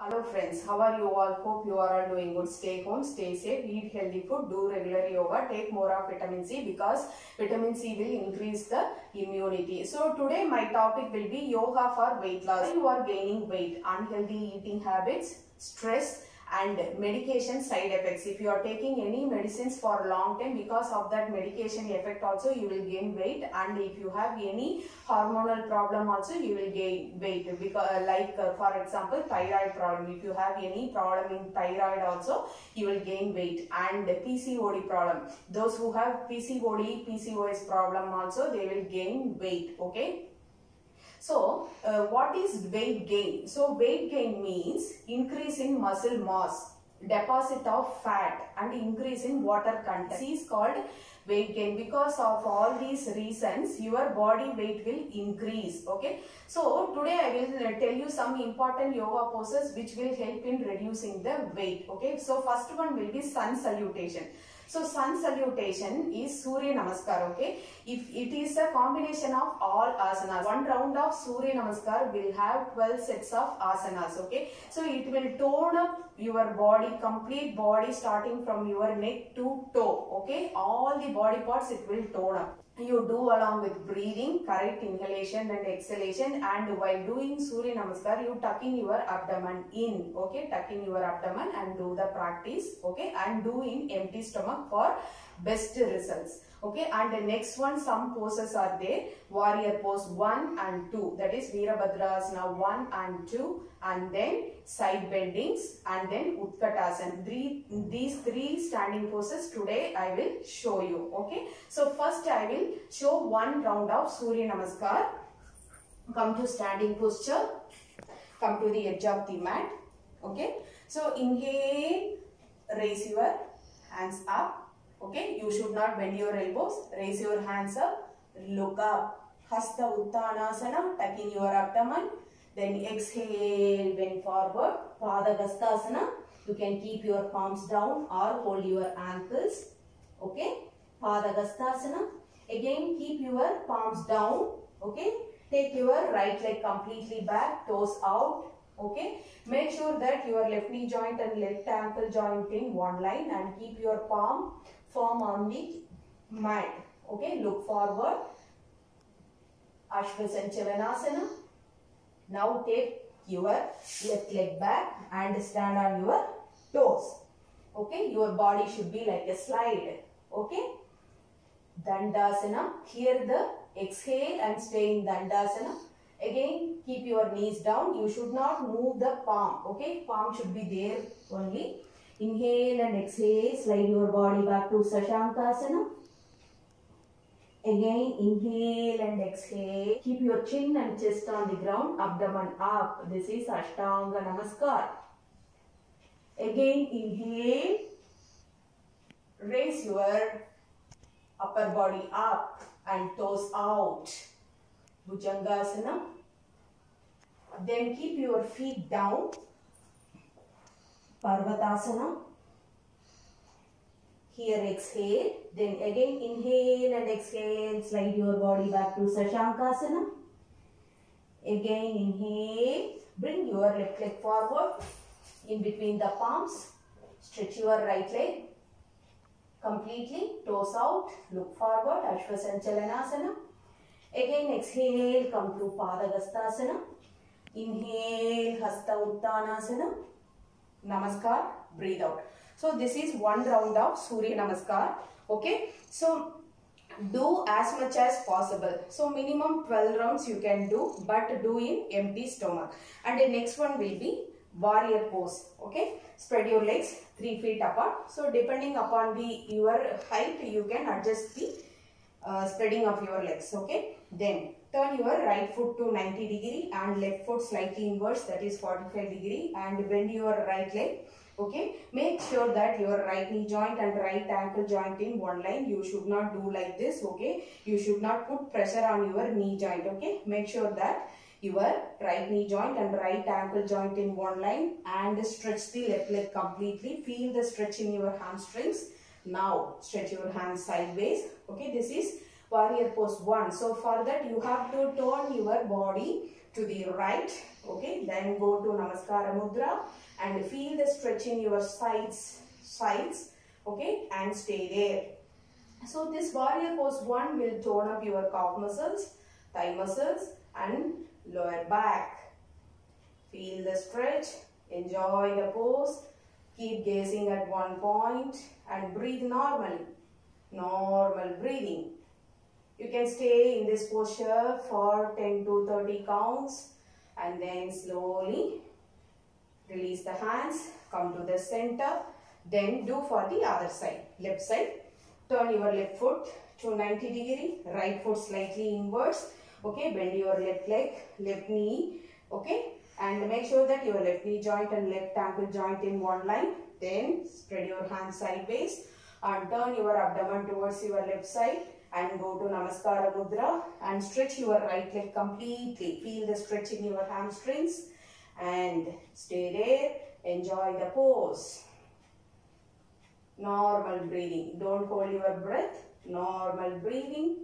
Hello friends, how are you all? Hope you are all doing good. Stay home, stay safe, eat healthy food, do regular yoga, take more of vitamin C because vitamin C will increase the immunity. So today my topic will be yoga for weight loss. You are gaining weight, unhealthy eating habits, stress and medication side effects. If you are taking any medicines for long time, because of that medication effect also you will gain weight, and if you have any hormonal problem also you will gain weight, because for example thyroid problem, if you have any problem in thyroid also you will gain weight, and PCOD problem, those who have PCOS problem also they will gain weight. Okay, so what is weight gain? So weight gain means increase in muscle mass, deposit of fat and increase in water content. This is called weight gain. Because of all these reasons your body weight will increase. Okay, so today I will tell you some important yoga poses which will help in reducing the weight. Okay, so first one will be sun salutation. So sun salutation is Surya Namaskar. Okay, if it is a combination of all asanas, one round of Surya Namaskar will have 12 sets of asanas. Okay, so it will tone up your body, complete body, starting from your neck to toe. Okay, all the body parts it will tone up. You do along with breathing, correct inhalation and exhalation, and while doing Surya Namaskar you tuck in your abdomen in. Okay, tuck in your abdomen and do the practice. Okay, and do in empty stomach for best results. Okay, and the next one, some poses are there. Warrior pose 1 and 2, that is Virabhadrasana 1 and 2, and then side bendings, and then Utkatasana. These three standing poses today I will show you. Okay, so first I will show one round of Surya Namaskar. Come to standing posture, come to the edge of the mat. Okay, so inhale, raise your hands up. Okay, you should not bend your elbows. Raise your hands up, look up. Hasta Uttanasana, tuck in your abdomen. Then exhale, bend forward. Padagastasana, you can keep your palms down or hold your ankles. Okay, Padagastasana. Again, keep your palms down. Okay, take your right leg completely back, toes out. Okay, make sure that your left knee joint and left ankle joint in one line, and keep your palm firm on the mat. Okay, look forward. Ashvasanchalanasana. Now take your left leg back and stand on your toes. Okay, your body should be like a slide. Okay, Dandasana. Here the exhale and stay in Dandasana. Again, keep your knees down. You should not move the palm. Okay, palm should be there only. Inhale and exhale. Slide your body back to Sashankasana. Again, inhale and exhale. Keep your chin and chest on the ground. Abdomen up. This is Ashtanga Namaskar. Again, inhale. Raise your upper body up and toes out. Bhujangasana. Then keep your feet down. Parvatasana. Here exhale. Then again inhale and exhale. Slide your body back to Sashankasana. Again inhale. Bring your left leg forward in between the palms. Stretch your right leg completely. Toes out. Look forward. Ashvasanchalanasana. Again exhale. Come to Padagastasana. Inhale. Hasta Uttanasana. Namaskar, breathe out. So this is one round of Surya Namaskar. Okay, so do as much as possible. So minimum 12 rounds you can do, but do in empty stomach. And the next one will be warrior pose. Okay, spread your legs 3 feet apart. So depending upon your height you can adjust the spreading of your legs. Okay, then turn your right foot to 90 degree and left foot slightly inwards, that is 45 degree, and bend your right leg. Okay, make sure that your right knee joint and right ankle joint in one line. You should not do like this. Okay, you should not put pressure on your knee joint. Okay, make sure that your right knee joint and right ankle joint in one line, and stretch the left leg completely. Feel the stretch in your hamstrings. Now stretch your hands sideways. Okay, this is warrior pose 1. So for that you have to turn your body to the right. Okay, then go to Namaskara Mudra and feel the stretch in your sides. Okay, and stay there. So this warrior pose 1 will tone up your calf muscles, thigh muscles and lower back. Feel the stretch, enjoy the pose, keep gazing at one point and breathe normally. Normal breathing. You can stay in this posture for 10 to 30 counts and then slowly release the hands, come to the center, then do for the other side, left side. Turn your left foot to 90 degree, right foot slightly inwards. Okay, bend your left leg, left knee. Okay, and make sure that your left knee joint and left ankle joint in one line. Then spread your hands sideways and turn your abdomen towards your left side and go to Namaskara Mudra and stretch your right leg completely. Feel the stretch in your hamstrings and stay there. Enjoy the pose. Normal breathing. Don't hold your breath. Normal breathing.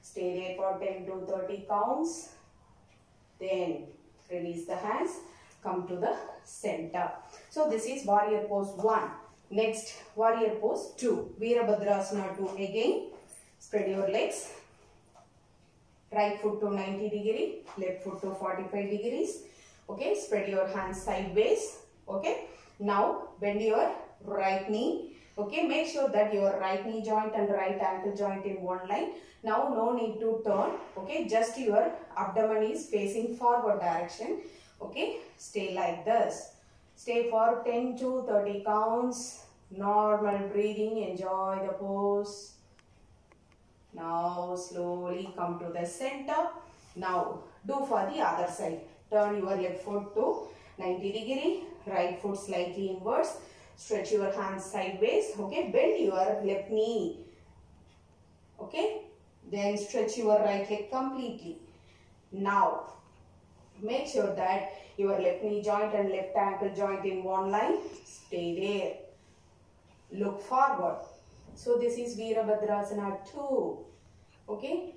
Stay there for 10 to 30 counts. Then release the hands. Come to the center. So this is warrior pose 1. Next, warrior pose 2. Virabhadrasana 2 again. Spread your legs. Right foot to 90 degree. Left foot to 45 degrees. Okay, spread your hands sideways. Okay, now bend your right knee. Okay, make sure that your right knee joint and right ankle joint in one line. Now no need to turn. Okay, just your abdomen is facing forward direction. Okay, stay like this. Stay for 10 to 30 counts. Normal breathing. Enjoy the pose. Now slowly come to the center. Now do for the other side. Turn your left foot to 90 degree. Right foot slightly inwards. Stretch your hands sideways. Okay, bend your left knee. Okay, then stretch your right leg completely. Now make sure that your left knee joint and left ankle joint in one line. Stay there. Look forward. So this is Virabhadrasana 2. Okay.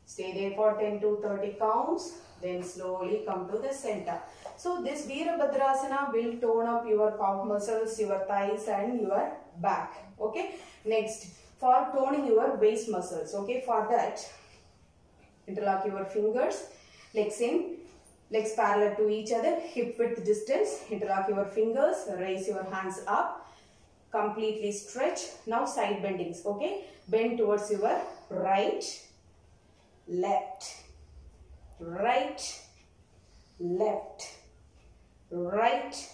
Stay there for 10 to 30 counts. Then slowly come to the center. So this Virabhadrasana will tone up your calf muscles, your thighs and your back. Okay. Next, for toning your waist muscles. Okay. For that, interlock your fingers. Legs in. Legs parallel to each other. Hip width distance. Interlock your fingers. Raise your hands up. Completely stretch. Now side bendings. Okay. Bend towards your right, left, right, left, right,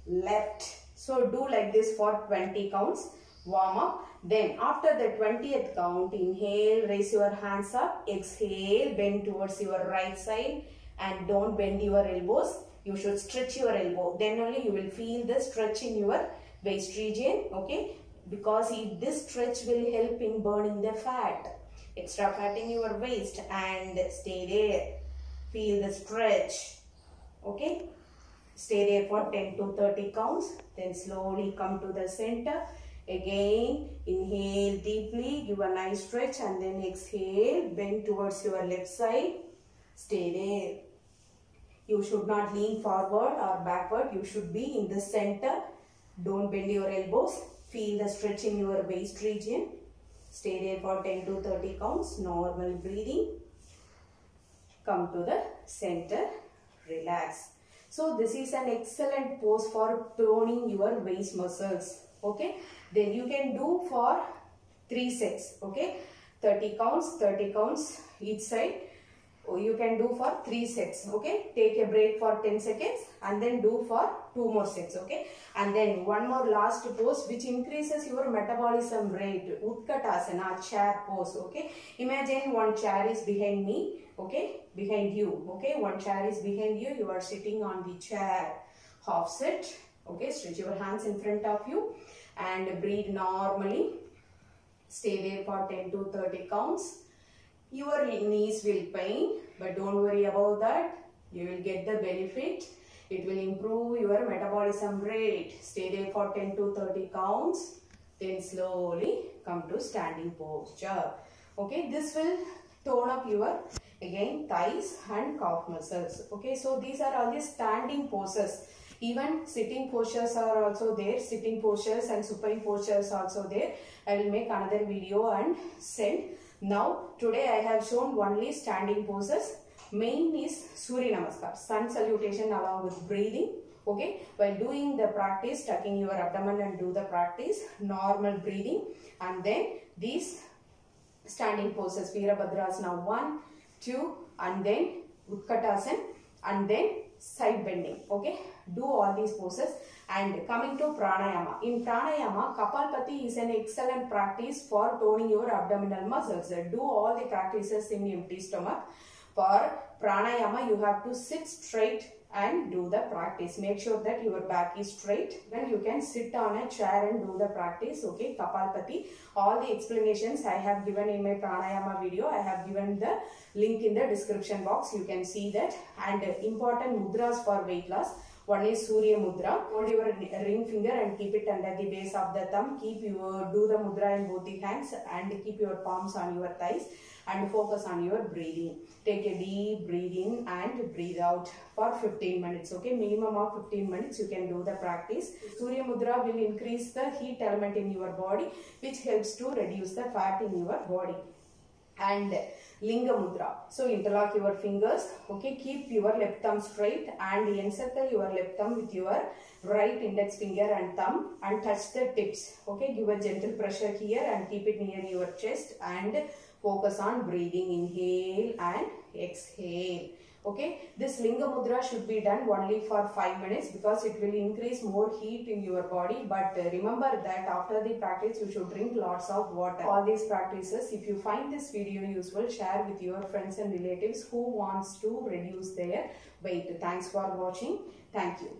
left. So do like this for 20 counts. Warm up. Then after the 20th count, inhale, raise your hands up. Exhale, bend towards your right side and don't bend your elbows. You should stretch your elbow. Then only you will feel the stretch in your waist region. Okay, because this stretch will help in burning the fat. Extra fat in your waist and stay there. Feel the stretch. Okay, stay there for 10 to 30 counts. Then slowly come to the center. Again, inhale deeply, give a nice stretch and then exhale, bend towards your left side. Stay there. You should not lean forward or backward. You should be in the center. Don't bend your elbows. Feel the stretch in your waist region. Stay there for 10 to 30 counts. Normal breathing. Come to the center. Relax. So this is an excellent pose for toning your waist muscles. Okay. Then you can do for 3 sets. Okay. 30 counts each side. You can do for 3 sets. Okay. Take a break for 10 seconds and then do for 2 more sets. Okay. And then one more last pose which increases your metabolism rate. Utkatasana, chair pose. Okay. Imagine one chair is behind me. Okay. Behind you. Okay. One chair is behind you. You are sitting on the chair. Half sit. Okay. Stretch your hands in front of you and breathe normally. Stay there for 10 to 30 counts. Your knees will pain, but don't worry about that. You will get the benefit. It will improve your metabolism rate. Stay there for 10 to 30 counts. then slowly come to standing posture. Okay, this will tone up your again thighs and calf muscles. Okay, so these are all the standing poses. Even sitting postures are also there. Sitting postures and supine postures also there. I will make another video and send. Now today I have shown only standing poses. Main is Surya Namaskar, sun salutation along with breathing. Okay, while doing the practice, tucking your abdomen and do the practice, normal breathing, and then these standing poses, Virabhadrasana 1, 2, and then Utkatasana, and then side bending. Okay, do all these poses. And coming to pranayama. In pranayama, Kapalbhati is an excellent practice for toning your abdominal muscles. Do all the practices in empty stomach. For pranayama, you have to sit straight and do the practice. Make sure that your back is straight. Then you can sit on a chair and do the practice. Okay, Kapalbhati. All the explanations I have given in my pranayama video. I have given the link in the description box. You can see that. And important mudras for weight loss. One is Surya Mudra. Hold your ring finger and keep it under the base of the thumb. Do the mudra in both the hands and keep your palms on your thighs and focus on your breathing. Take a deep breath in and breathe out for 15 minutes. Okay, minimum of 15 minutes you can do the practice. Surya Mudra will increase the heat element in your body, which helps to reduce the fat in your body. And Linga Mudra. So interlock your fingers. Okay, keep your left thumb straight and encircle your left thumb with your right index finger and thumb and touch the tips. Okay, give a gentle pressure here and keep it near your chest and focus on breathing. Inhale and exhale. Okay, this Linga Mudra should be done only for 5 minutes because it will increase more heat in your body. But remember that after the practice you should drink lots of water. All these practices, if you find this video useful, share with your friends and relatives who wants to reduce their weight. Thanks for watching. Thank you.